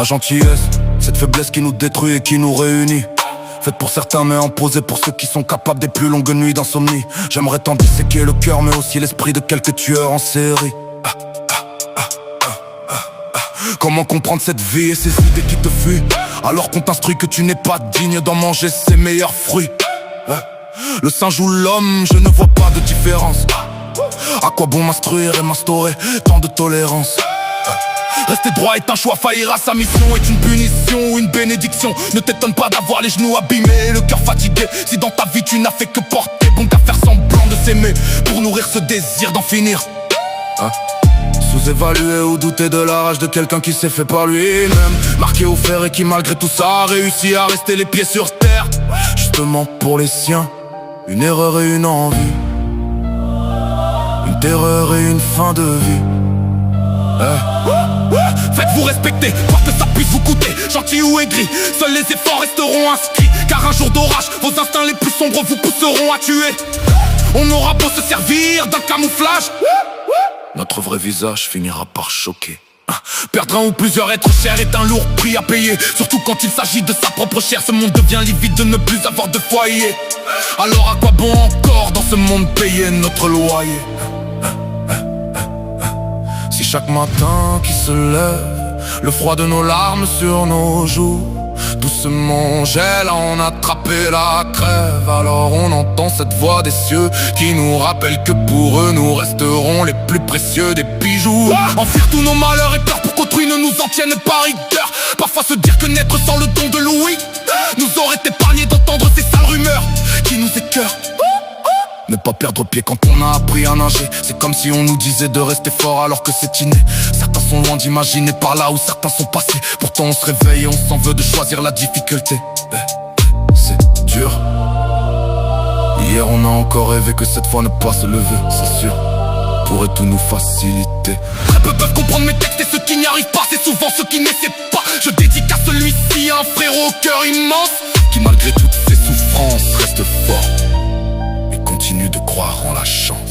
La gentillesse, cette faiblesse qui nous détruit et qui nous réunit. Faite pour certains mais imposée pour ceux qui sont capables des plus longues nuits d'insomnie. J'aimerais tant disséquer le cœur mais aussi l'esprit de quelques tueurs en série. Comment comprendre cette vie et ces idées qui te fuient alors qu'on t'instruit que tu n'es pas digne d'en manger ses meilleurs fruits. Le singe ou l'homme, je ne vois pas de différence. À quoi bon m'instruire et m'instaurer tant de tolérance? Rester droit est un choix, faillir à sa mission est une punition ou une bénédiction. Ne t'étonne pas d'avoir les genoux abîmés et le cœur fatigué. Si dans ta vie tu n'as fait que porter, bon qu'à faire semblant de s'aimer pour nourrir ce désir d'en finir. Sous-évaluer ou douter de la rage de quelqu'un qui s'est fait par lui-même, marqué au fer et qui malgré tout ça a réussi à rester les pieds sur terre. Justement pour les siens, une erreur et une envie, une terreur et une fin de vie. Faites-vous respecter, quoi que ça puisse vous coûter. Gentil ou aigri, seuls les efforts resteront inscrits. Car un jour d'orage, vos instincts les plus sombres vous pousseront à tuer. On aura beau se servir d'un camouflage, notre vrai visage finira par choquer. Perdre un ou plusieurs êtres chers est un lourd prix à payer. Surtout quand il s'agit de sa propre chair. Ce monde devient livide de ne plus avoir de foyer. Alors à quoi bon encore dans ce monde payer notre loyer? Si chaque matin qui se lève, le froid de nos larmes sur nos joues doucement gèle à en attraper la crève, alors on entend cette voix des cieux qui nous rappelle que pour eux nous resterons les plus précieux des bijoux. Enfuir tous nos malheurs et peur pour qu'autrui ne nous en tienne pas rigueur. Parfois se dire que naître sans le don de Louis nous aurait épargné d'entendre ces sales rumeurs qui nous écœurent. Ne pas perdre pied quand on a appris à nager, c'est comme si on nous disait de rester fort alors que c'est inné. Certains sont loin d'imaginer par là où certains sont passés. Pourtant on se réveille et on s'en veut de choisir la difficulté. C'est dur. Hier on a encore rêvé que cette fois ne pas se lever, c'est sûr, pourrait tout nous faciliter. Très peu peuvent comprendre mes textes et ceux qui n'y arrivent pas, c'est souvent ceux qui n'essaient pas. Je dédie à celui-ci un frérot au cœur immense qui malgré toutes ses souffrances reste fort. Continue de croire en la chance.